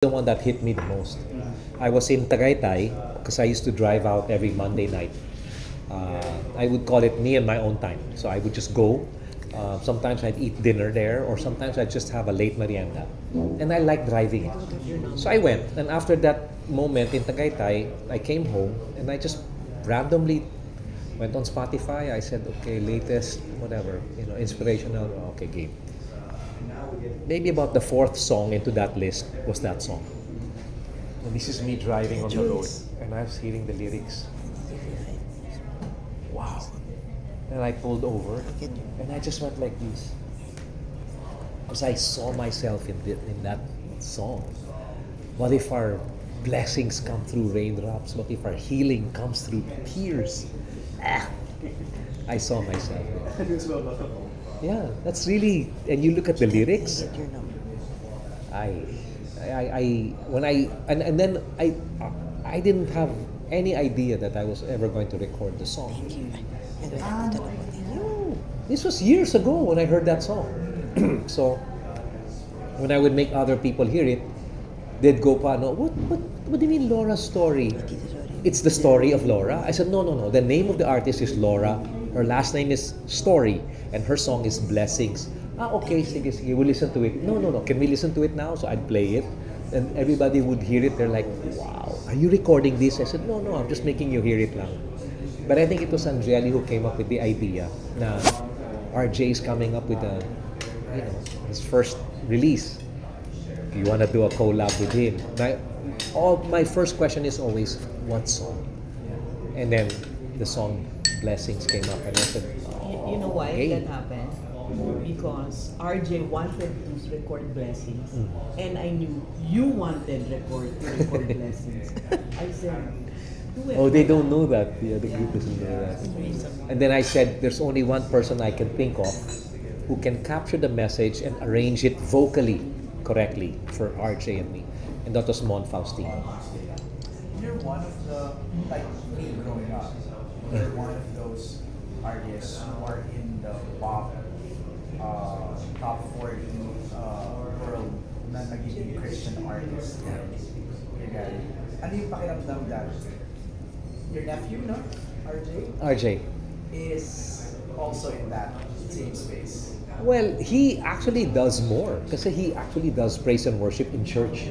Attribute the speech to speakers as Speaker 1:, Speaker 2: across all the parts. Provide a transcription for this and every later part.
Speaker 1: the one that hit me the most. I was in Tagaytay because I used to drive out every Monday night. I would call it me and my own time. So I would just go. Sometimes I'd eat dinner there, or sometimes I'd just have a late merienda. And I like driving it. So I went. And after that moment in Tagaytay, I came home and I just randomly went on Spotify. I said, okay, latest, whatever, inspirational, okay, game. Maybe about the fourth song into that list was that song. And this is me driving on the road, and I was hearing the lyrics. Wow. And I pulled over, and I just went like this. Because I saw myself in that song. What if our blessings come through raindrops? What if our healing comes through tears? I saw myself. Yeah, that's really, and you look at the lyrics. And then I didn't have any idea that I was ever going to record the song. No, this was years ago when I heard that song. So when I would make other people hear it, they'd go, "No, what do you mean Laura's story? It's the story of Laura." I said, no. The name of the artist is Laura. Her last name is Story, and her song is Blessings. Okay, sige, we'll listen to it. No. Can we listen to it now? So I'd play it, and everybody would hear it. They're like, wow, are you recording this? I said, no, I'm just making you hear it lang. But I think it was Angeli who came up with the idea na RJ is coming up with his first release. You want to do a collab with him. My first question is always, what song? And then the song Blessings came up, and I said,
Speaker 2: You know why
Speaker 1: okay.
Speaker 2: that happened? Because RJ wanted to record Blessings, and I knew you wanted to record Blessings. I said, do it.
Speaker 1: Oh, they don't know that. The other group doesn't know that. And then I said, there's only one person I can think of who can capture the message and arrange it vocally correctly for RJ and me. And that was Mon Faustino.
Speaker 3: You're one of the, like me growing up, you're one of those artists who are in the top 40 world na nagiging Christian artist. Ano yung pakiramdam that your nephew, no?
Speaker 1: RJ.
Speaker 3: Is also in that same space?
Speaker 1: Well, he actually does more because he actually does praise and worship in church.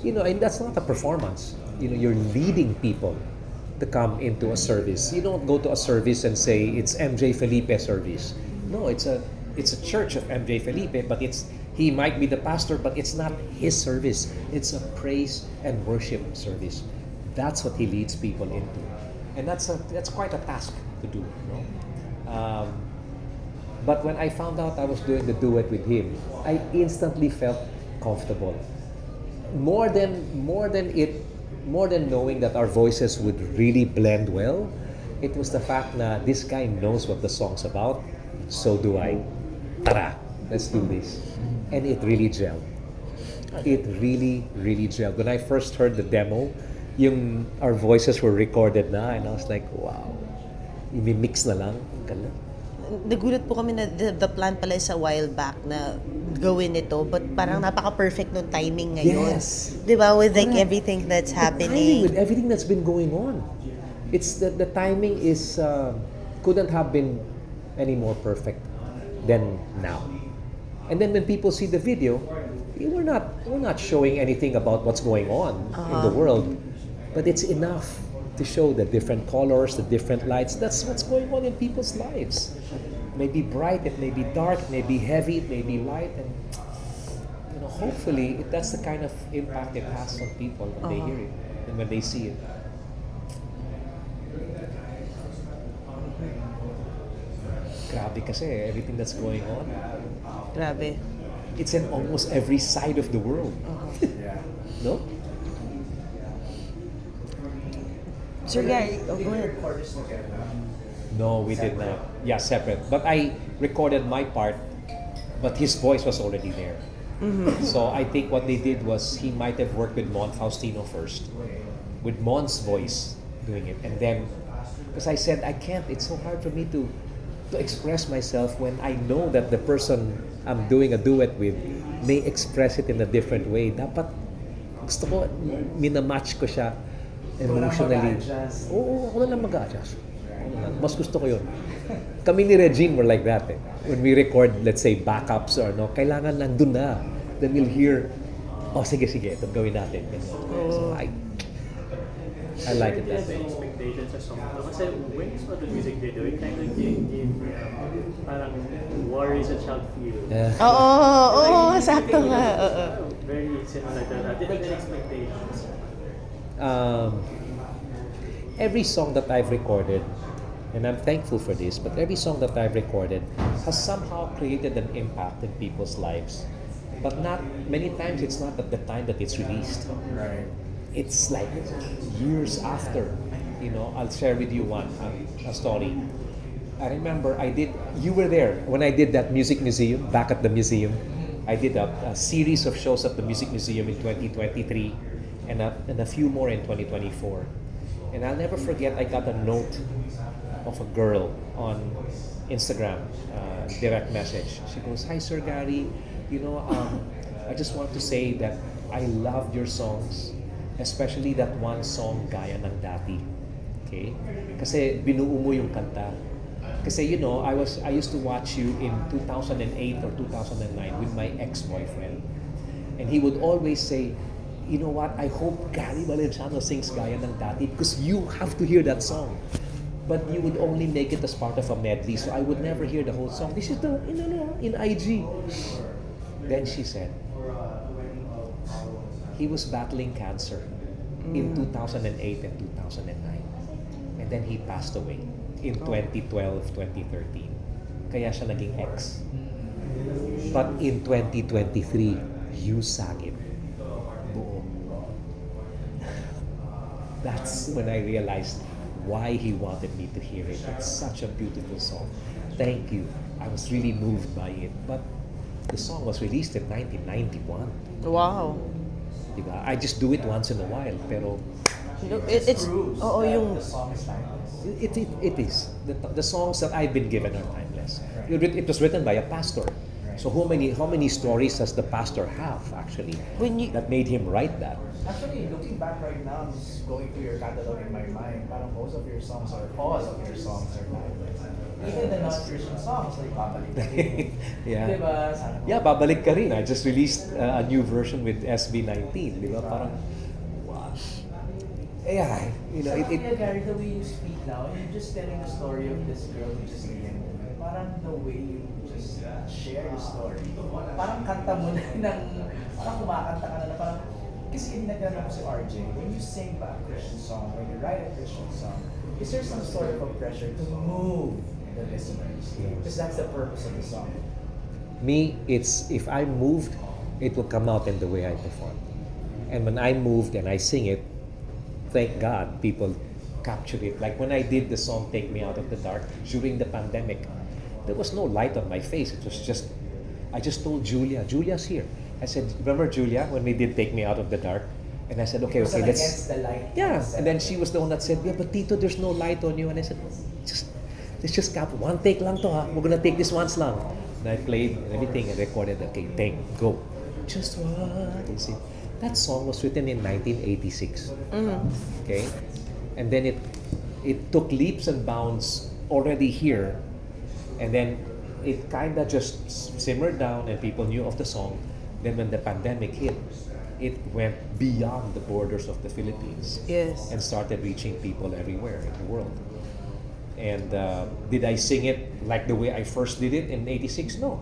Speaker 1: And that's not a performance. You're leading people to come into a service. You don't go to a service and say it's MJ Felipe service. No, it's a church of MJ Felipe, but he might be the pastor, but it's not his service. It's a praise and worship service. That's what he leads people into, and that's quite a task to do. But when I found out I was doing the duet with him, I instantly felt comfortable. More than knowing that our voices would really blend well, it was the fact that this guy knows what the song's about. So do I. Tara, let's do this. And it really gelled. It really, really gelled. When I first heard the demo, our voices were recorded na, and I was like, wow. I-mix na lang. Gala.
Speaker 4: Nagulat po kami na the plan pala is a while back na gawin ito, but parang napaka-perfect nung timing ngayon.
Speaker 1: Yes.
Speaker 4: Diba? With like
Speaker 1: Correct.
Speaker 4: everything that's
Speaker 1: The timing
Speaker 4: happening.
Speaker 1: with everything that's been going on. It's the timing is couldn't have been any more perfect than now. And then when people see the video, we're not showing anything about what's going on in the world, but it's enough to show the different colors, the different lights. That's what's going on in people's lives. It may be bright, it may be dark, it may be heavy, it may be light, and hopefully that's the kind of impact it has on people when they hear it and when they see it. Grabe kasi everything that's going on.
Speaker 4: Grabe.
Speaker 1: It's in almost every side of the world. No?
Speaker 4: Sir Gary, go ahead.
Speaker 1: No, we did not. Yeah, separate. But I recorded my part, but his voice was already there. So I think what they did was he might have worked with Mon Faustino first, with Mon's voice doing it, and then because I said I can't. It's so hard for me to express myself when I know that the person I'm doing a duet with may express it in a different way. Dapat Gusto ko, minamatch ko siya emotionally. Oo, ako na lang mag-a-adjust. Mas gusto ko yun. Kami ni Regine were like that eh. When we record, let's say, backups or no, kailangan nandun na. Then we'll hear, oh, sige, ito gawin natin. So, I like it that way.
Speaker 5: Expectations sa song to. Kasi when you saw the music video, it kind of gave parang War is a Child feel.
Speaker 4: Oo, sakto nga.
Speaker 5: Very similar to that. Different expectations.
Speaker 1: Every song that I've recorded, and I'm thankful for this, but every song that I've recorded has somehow created an impact in people's lives. But not many times it's not at the time that it's released.
Speaker 3: Right.
Speaker 1: It's like years after. You know, I'll share with you a story. I remember you were there when I did that music museum, back at the museum. I did a series of shows at the Music Museum in 2023 and a few more in 2024. And I'll never forget, I got a note of a girl on Instagram, direct message. She goes, "Hi Sir Gary, you know, I just want to say that I loved your songs, especially that one song, Gaya ng Dati." Okay? Kasi binuo mo yung kanta. Kasi you know, I used to watch you in 2008 or 2009 with my ex-boyfriend. And he would always say, "You know what, I hope Gary Valenciano sings Gaya ng Dati because you have to hear that song." But you would only make it as part of a medley, so I would never hear the whole song. This is in IG. Then she said, he was battling cancer in 2008 and 2009. And then he passed away in 2012, 2013. Kaya siya naging ex. But in 2023, you sang it. Boom. That's when I realized why he wanted me to hear it. It's such a beautiful song. Thank you. I was really moved by it. But the song was released in 1991.
Speaker 4: Wow.
Speaker 1: Diba? I just do it once in a while, pero
Speaker 4: It's yung
Speaker 3: The song is timeless.
Speaker 1: it is. The songs that I've been given are timeless. It was written by a pastor. So how many stories does the pastor have actually that made him write that?
Speaker 3: Actually, looking back right now, I'm just going through your catalog in my mind. Parang most of your songs are timeless. Even the non-Christian songs like Babalik Ka Rin.
Speaker 1: Yeah.
Speaker 3: Diba? Sana po.
Speaker 1: Yeah, Babalik Ka Rin. I just released a new version with SB19. Diba? Parang, wow. Yeah, you know,
Speaker 3: Gary, the way you speak now, and you're just telling the story of this girl who just came. Parang the way you just share the story. Parang kanta mo parang kumakanta ka na parang, kasi nagdala ko si RJ, when you sing ba a Christian song, when you write a Christian song, is there some sort of a pressure to move the listeners? Because that's the purpose of the song.
Speaker 1: Me, it's if I'm moved, it will come out in the way I perform. And when I'm moved and I sing it, thank God people capture it. Like when I did the song Take Me Out of the Dark during the pandemic, there was no light on my face. It was just, I just told Julia's here. I said, remember Julia, when we did Take Me Out of the Dark? And I said, okay, let's...
Speaker 3: Against the light.
Speaker 1: Yeah, and then she was the one that said, yeah, but Tito, there's no light on you. And I said, let's just cap one take lang to ha. We're gonna take this once lang. And I played and everything and recorded, okay, take, go. Just what is it? That song was written in 1986. Okay? And then it took leaps and bounds already here. And then it kind of just simmered down and people knew of the song. Then when the pandemic hit, it went beyond the borders of the Philippines.
Speaker 4: Yes.
Speaker 1: And started reaching people everywhere in the world. And did I sing it like the way I first did it in 86? No.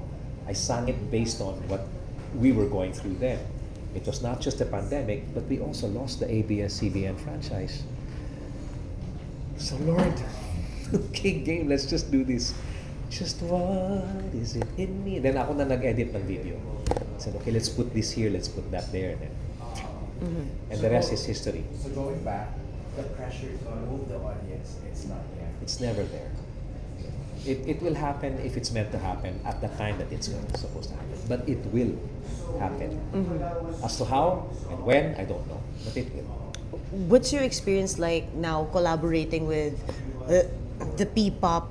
Speaker 1: I sang it based on what we were going through then. It was not just a pandemic, but we also lost the ABS-CBN franchise. So Lord, okay game, let's just do this. Just what is it in me? Then ako na nag-edit ng video. I said, okay, let's put this here, let's put that there. And the rest is history.
Speaker 3: So going back, the pressure to move the audience, it's not there.
Speaker 1: It's never there. It will happen if it's meant to happen at the time that it's supposed to happen. But it will happen. As to how and when, I don't know. But it will.
Speaker 4: What's your experience like now collaborating with the P-pop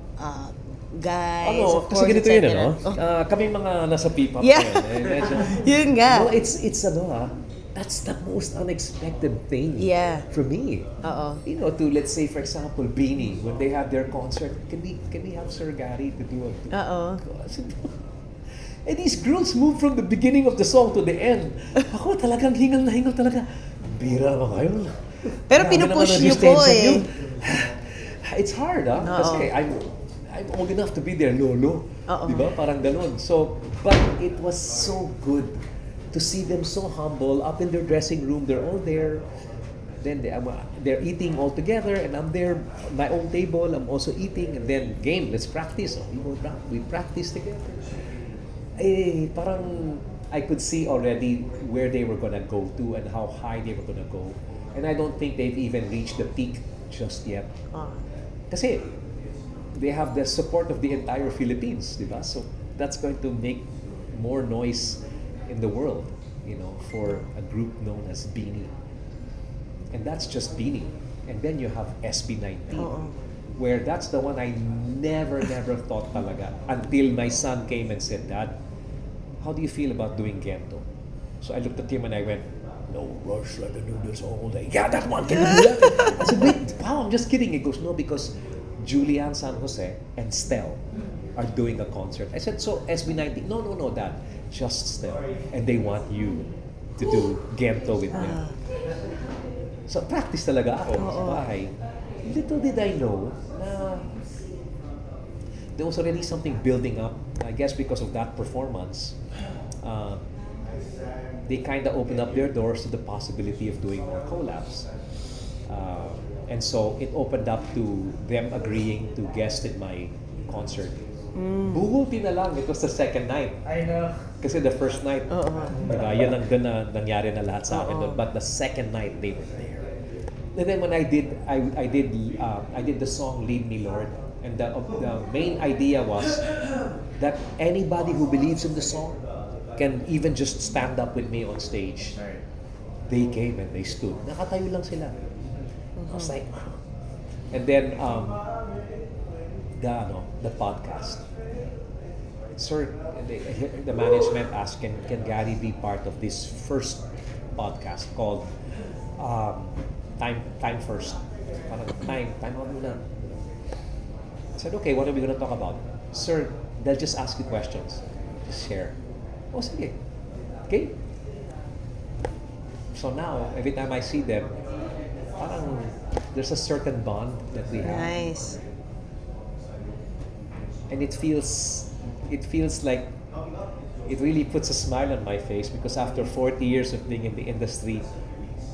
Speaker 4: guys?
Speaker 1: Ano,
Speaker 4: of
Speaker 1: kasi
Speaker 4: course,
Speaker 1: ganito yun,
Speaker 4: etc.
Speaker 1: ano? Kaming mga nasa P-pop
Speaker 4: Yeah.
Speaker 1: na yun.
Speaker 4: Yun nga.
Speaker 1: No, it's ano That's the most unexpected thing
Speaker 4: Yeah.
Speaker 1: for me.
Speaker 4: Oo.
Speaker 1: You know, to let's say for example, Beanie, when they have their concert, can we have Sir Gary to do it?
Speaker 4: Oo.
Speaker 1: And these girls move from the beginning of the song to the end. Ako talagang hingal na hingal talaga. Bira ba kayo?
Speaker 4: Pero
Speaker 1: Grabe
Speaker 4: pinupush
Speaker 1: naman ang
Speaker 4: niyo po
Speaker 1: resistance
Speaker 4: eh.
Speaker 1: niyo. It's hard, ah. Kasi I'm old enough to be their lolo.
Speaker 4: Oo.
Speaker 1: Diba? Parang ganun. So, but it was so good to see them so humble up in their dressing room. They're all there. Then they're eating all together, and I'm there on my own table. I'm also eating, and then game. Let's practice. Oh, we practice together. Parang I could see already where they were gonna go to and how high they were gonna go, and I don't think they've even reached the peak just yet. Kasi they have the support of the entire Philippines, diba? So that's going to make more noise in the world, you know, for a group known as Beanie. And that's just Beanie. And then you have SB19, where that's the one I never thought talaga until my son came and said, Dad, how do you feel about doing Gento? So I looked at him and I went, no rush, I can do this all day. Yeah, that one, can you do that? I said, wait, wow, I'm just kidding. He goes, no, because Julian San Jose and Stel are doing a concert. I said, so SB19, no, Dad, just Stel. And they want you to do Gento with them. So practice talaga ako sa bahay. Little did I know na there was already something building up. I guess because of that performance, they kind of opened up their doors to the possibility of doing more collabs. And so it opened up to them agreeing to guest in my concert. Buhuti na lang, it was the second night.
Speaker 3: I know.
Speaker 1: Kasi the first night, diba, yun ang nangyari na lahat sa akin doon. But the second night, they were there. And then when I did the song "Lead Me, Lord," and the main idea was that anybody who believes in the song can even just stand up with me on stage. They came and they stood. Nakatayo lang sila. I was like, and then the podcast. Sir, the management asked, can Gary be part of this first podcast called Time First? Time out muna. I said, okay, what are we going to talk about? Sir, they'll just ask you questions. Just share. Oh, sige. Okay? So now, every time I see them, parang there's a certain bond that we have.
Speaker 4: Nice.
Speaker 1: And it feels like it really puts a smile on my face because after 40 years of being in the industry,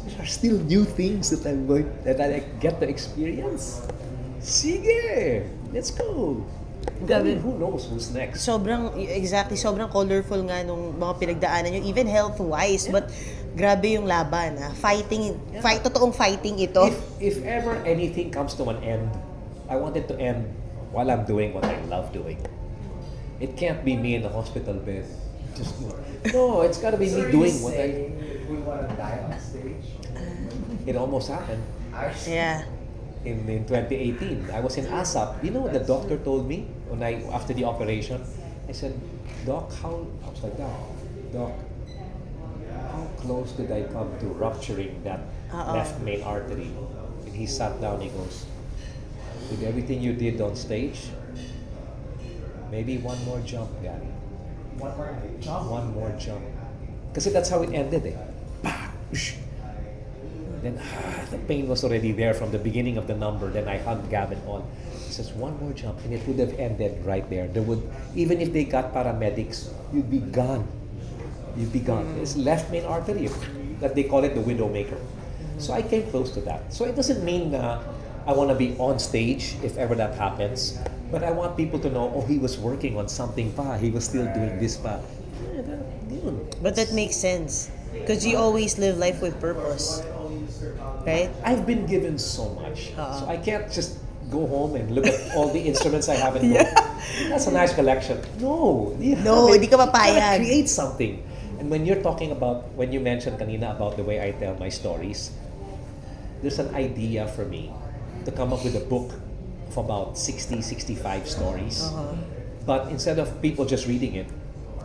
Speaker 1: there are still new things that I get to experience. Sige, let's go. I mean, who knows who's next?
Speaker 4: Sobrang colorful nga nung mga pinagdaanan nyo, even health-wise, but grabe yung laban, ha? Totoong fighting ito.
Speaker 1: If ever anything comes to an end, I want it to end while I'm doing what I love doing. It can't be me in the hospital bed. No, it's gotta be me doing what I...
Speaker 3: We want to die on stage.
Speaker 1: It almost happened.
Speaker 4: Yeah.
Speaker 1: In 2018, I was in ASAP. You know what the doctor told me after the operation? I said, Doc, I was like, Doc, how close did I come to rupturing that left main artery? And he sat down, he goes, with everything you did on stage, maybe one more jump, Gary. One more jump. Kasi that's how it ended, eh. Then the pain was already there from the beginning of the number. Then I hugged Gavin on. He says, one more jump, and it would have ended right there. Even if they got paramedics, you'd be gone. You'd be gone. It's left main artery, that they call it the widowmaker. So I came close to that. So it doesn't mean I want to be on stage if ever that happens, but I want people to know, he was working on something pa. He was still doing this pa.
Speaker 4: But that makes sense. Because you always live life with purpose. Right?
Speaker 1: I've been given so much. So I can't just go home and look at all the instruments I have and go, that's a nice collection. No.
Speaker 4: Hindi ka papayag.
Speaker 1: Create something. And when you're talking about, when you mentioned kanina about the way I tell my stories, there's an idea for me to come up with a book of about 60, 65 stories. But instead of people just reading it,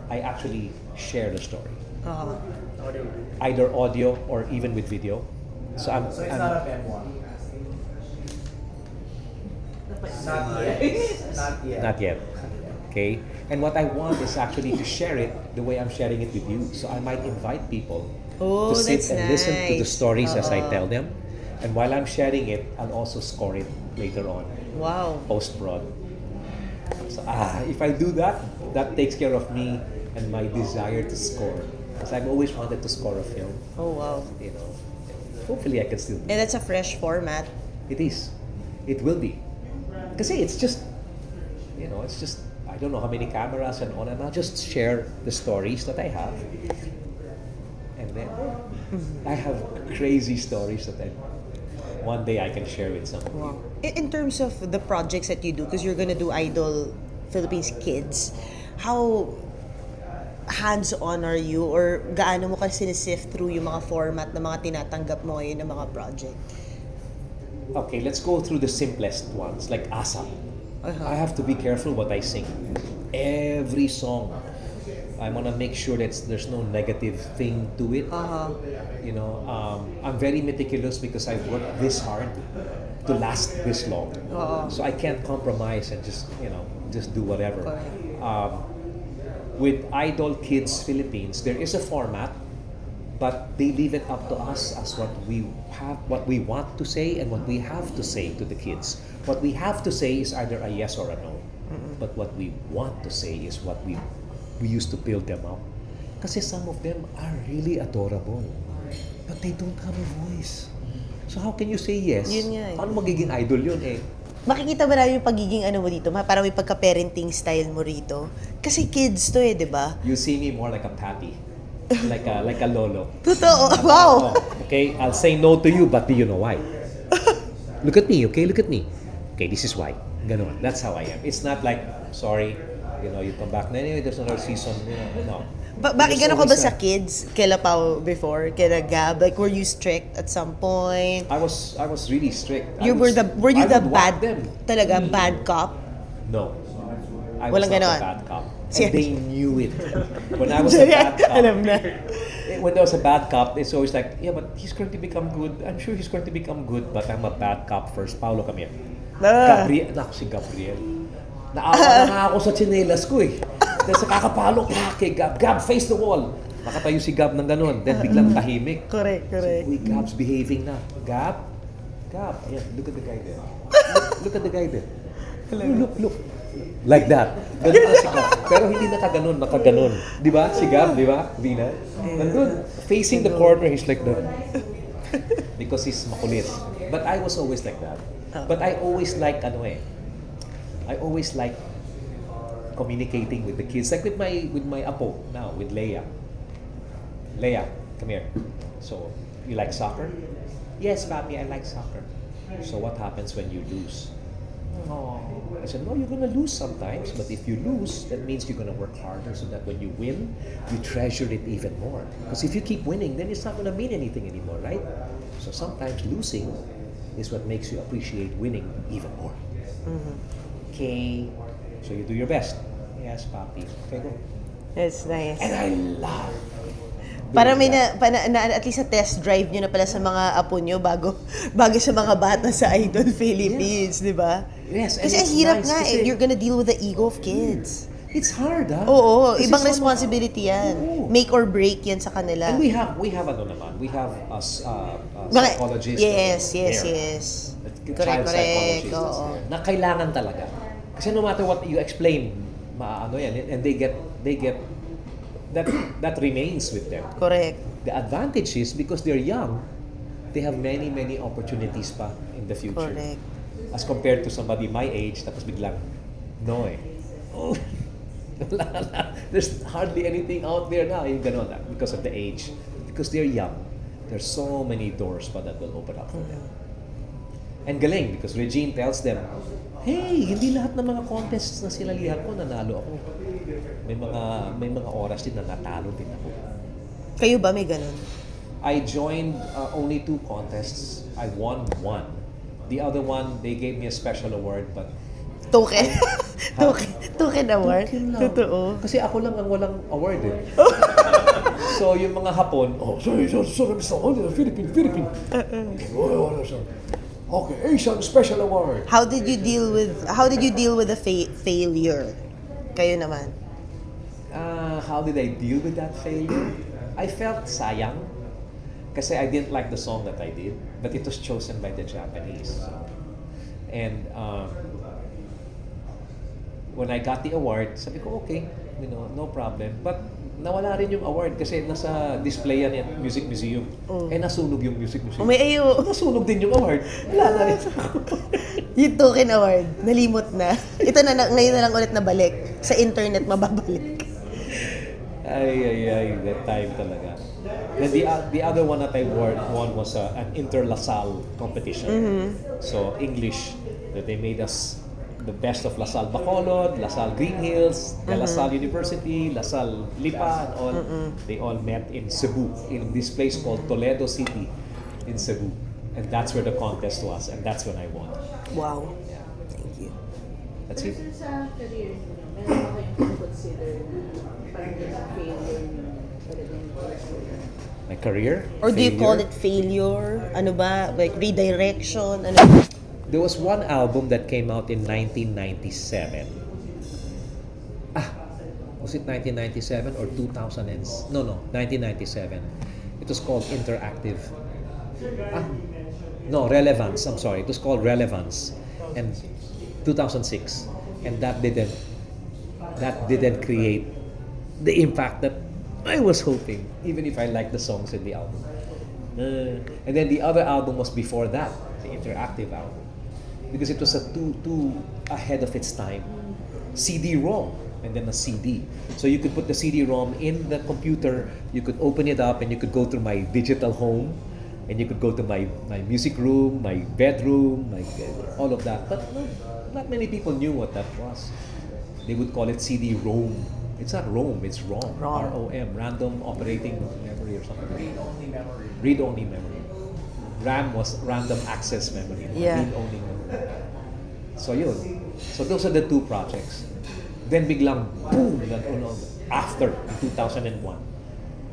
Speaker 1: I actually share the story.
Speaker 5: Audio.
Speaker 1: either audio or even with video. So
Speaker 3: So it's not a memoir. Not yet. Not yet.
Speaker 1: not yet. Okay? And what I want is actually to share it the way I'm sharing it with you. So I might invite people
Speaker 4: Oh,
Speaker 1: to sit
Speaker 4: that's
Speaker 1: and listen to the
Speaker 4: nice.
Speaker 1: stories as I
Speaker 4: Oo.
Speaker 1: tell them. And while I'm sharing it, I'll also score it later on,
Speaker 4: Wow.
Speaker 1: post-prod. So if I do that, that takes care of me and my desire to score. Because I've always wanted to score a film.
Speaker 4: Oh, wow.
Speaker 1: You know, hopefully I can still do
Speaker 4: And that's a fresh format.
Speaker 1: it. Is. It will be. Because it's just, you know, it's just, I don't know how many cameras and on, and I'll just share the stories that I have. And then I have crazy stories that one day I can share with someone.
Speaker 4: Wow. In terms of the projects that you do, because you're gonna do Idol Philippines Kids, how hands-on are you, or gaano mo ka sinisift through yung mga format na mga tinatanggap mo ngayon ng mga project?
Speaker 1: Okay, let's go through the simplest ones, like ASAP. I have to be careful what I sing. Every song, I want to make sure that there's no negative thing to it. You know, I'm very meticulous because I've worked this hard to last this long. So I can't compromise and just, you know, just do whatever. With Idol Kids Philippines, there is a format, but they leave it up to us as what we have, what we want to say, and what we have to say to the kids. What we have to say is either a yes or a no. But what we want to say is what we used to build them up. Kasi some of them are really adorable, but they don't have a voice. So how can you say yes?
Speaker 4: Yun nga eh.
Speaker 1: Paano magiging idol yun eh?
Speaker 4: Makikita ba namin yung pagiging ano mo dito? Parang may pagka-parenting style mo rito. Kasi kids to eh, di ba?
Speaker 1: You see me more like a papi, like a lolo.
Speaker 4: Totoo, wow!
Speaker 1: Oh, okay, I'll say no to you, but do you know why? Look at me, okay? Look at me. Okay, this is why. Ganon. That's how I am. It's not like, sorry, you know, you come back na anyway, there's another season, you know, no.
Speaker 4: Bakit
Speaker 1: There's
Speaker 4: gano'n ka ba
Speaker 1: always
Speaker 4: sa
Speaker 1: a-
Speaker 4: kids? Kila Pao before? Kila Gab? Like, were you strict at some point?
Speaker 1: I was really strict.
Speaker 4: You were you
Speaker 1: I
Speaker 4: the
Speaker 1: would whack
Speaker 4: bad,
Speaker 1: them.
Speaker 4: talaga, bad cop?
Speaker 1: No. I
Speaker 4: Walang
Speaker 1: was not
Speaker 4: ganon.
Speaker 1: a bad cop.
Speaker 4: Siya-
Speaker 1: And they knew it. When I was a bad cop,
Speaker 4: Alam na.
Speaker 1: when there was a bad cop, it's always like, yeah, but he's going to become good. I'm sure he's going to become good, but I'm a bad cop first. Paolo, come here. Gabriel, naku si Gabriel. Naawa na nga ako sa tsinelas ko eh. Dahil sa kakapalo kay Gab. Gab, face the wall. Makatayo si Gab ng ganun. Then biglang tahimik.
Speaker 4: Correct, correct.
Speaker 1: Uy, Gab's behaving na. Gab? Gab. Ayan, look at the guy there. Look at the guy there. Look. Like that. Ganun na si Gab. Pero hindi nakaganon. Di ba? Si Gab, di ba? Vina? Nandun. Facing the corner, he's like that. Because he's makulit. But I was always like that. But I always like, I always like communicating with the kids. Like with my apo now, with Leia. Leia, come here. So, you like soccer? Yes, Papi, I like soccer. So what happens when you lose? Oh, I said, no, you're gonna lose sometimes, but if you lose, that means you're gonna work harder so that when you win, you treasure it even more. Because if you keep winning, then it's not gonna mean anything anymore, right? So sometimes losing is what makes you appreciate winning even more. Okay, so you do your best. Yes, Papi. Okay, go.
Speaker 4: That's nice.
Speaker 1: And I love
Speaker 4: Para
Speaker 1: doing
Speaker 4: may
Speaker 1: that.
Speaker 4: at least na test drive nyo na pala sa mga apo nyo bago sa mga bata sa Idol Philippines, di ba?
Speaker 1: Yes, and
Speaker 4: Kasi ang
Speaker 1: it's
Speaker 4: hirap
Speaker 1: nice
Speaker 4: nga
Speaker 1: kasi
Speaker 4: eh. You're gonna deal with the ego of kids.
Speaker 1: It's hard, ah.
Speaker 4: Oo,
Speaker 1: Kasi
Speaker 4: ibang
Speaker 1: some-
Speaker 4: responsibility yan.
Speaker 1: Oo.
Speaker 4: Make or break yan sa kanila.
Speaker 1: And we have ano naman. We have a
Speaker 4: Mga-
Speaker 1: psychologist.
Speaker 4: Yes, yes,
Speaker 1: there.
Speaker 4: yes.
Speaker 1: Child
Speaker 4: Correct,
Speaker 1: psychologist
Speaker 4: correct.
Speaker 1: is
Speaker 4: Oo.
Speaker 1: there. Na kailangan talaga. Kasi no matter what you explain, maano yan, and they get that remains with them.
Speaker 4: Correct.
Speaker 1: The advantage is because they're young, they have many opportunities pa in the future.
Speaker 4: Correct.
Speaker 1: As compared to somebody my age, tapos biglang, no eh. Oh, wala na. There's hardly anything out there now, yung ganon, because of the age. Because they're young, there's so many doors pa that will open up for them. And galing, because Regine tells them, hey, hindi lahat ng mga contests na sinalihan ko, nanalo ako. May mga oras din na natalo din ako.
Speaker 4: Kayo ba may ganun?
Speaker 1: I joined only 2 contests. I won 1. The other one, they gave me a special award, but
Speaker 4: Token? Token award?
Speaker 1: Token lang.
Speaker 4: Totoo.
Speaker 1: Kasi ako lang ang walang award eh. So yung mga Hapon, sorry, Philippine. Okay, okay, Asian Special Award.
Speaker 4: How did you deal with the failure? Kayo naman.
Speaker 1: How did I deal with that failure? I felt sayang kasi I didn't like the song that I did, but it was chosen by the Japanese. And when I got the award, sabi ko, okay, no problem. But nawala rin yung award kasi nasa display yan at Music Museum. Eh nasunog yung Music Museum.
Speaker 4: May ayo.
Speaker 1: Nasunog din yung award. Wala na rin.
Speaker 4: Yung token award, nalimot na. Ito na, ngayon na lang ulit nabalik. Sa internet mababalik.
Speaker 1: Ay, that time talaga. Then the other one that I won was an inter-LaSalle competition. So English, that they made us the best of LaSalle Bacolod, LaSalle Green Hills, the LaSalle University, LaSalle Lipa, and all. They all met in Cebu, in this place called Toledo City in Cebu. And that's where the contest was, and that's when I won.
Speaker 4: Wow.
Speaker 1: Yeah.
Speaker 4: Thank you.
Speaker 1: That's it.
Speaker 2: Sa career niyo, meron ba kayong consider parang failure niyo talagang
Speaker 1: My career?
Speaker 4: Or do you
Speaker 1: failure?
Speaker 4: call it failure? Ano ba? Like redirection? Ano?
Speaker 1: There was one album that came out in 1997. Was it 1997 or 2000? No, 1997. It was called Interactive. No, Relevance. I'm sorry. It was called Relevance, and 2006. And that didn't create the impact that I was hoping, even if I liked the songs in the album. And then the other album was before that, the Interactive album, because it was too ahead of its time. CD-ROM and then a CD. So you could put the CD-ROM in the computer, you could open it up, and you could go through my digital home, and you could go to my music room, my bedroom, all of that. But no, not many people knew what that was. They would call it CD-ROM. It's not ROM, it's ROM. R-O-M, Random Operating Memory or something.
Speaker 3: Read-only memory.
Speaker 1: Read-only memory. RAM was Random Access Memory.
Speaker 4: Yeah.
Speaker 1: Read-only memory. So yun. So those are the two projects. Then biglang boom, after 2001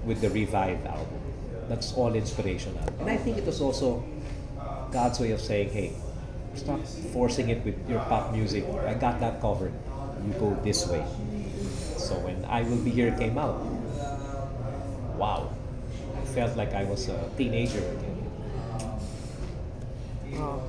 Speaker 1: with the Revive album. That's all inspirational. And I think it was also God's way of saying, hey, stop forcing it with your pop music. I got that covered. You go this way. So when I Will Be Here came out, wow, I felt like I was a teenager again.
Speaker 4: Wow.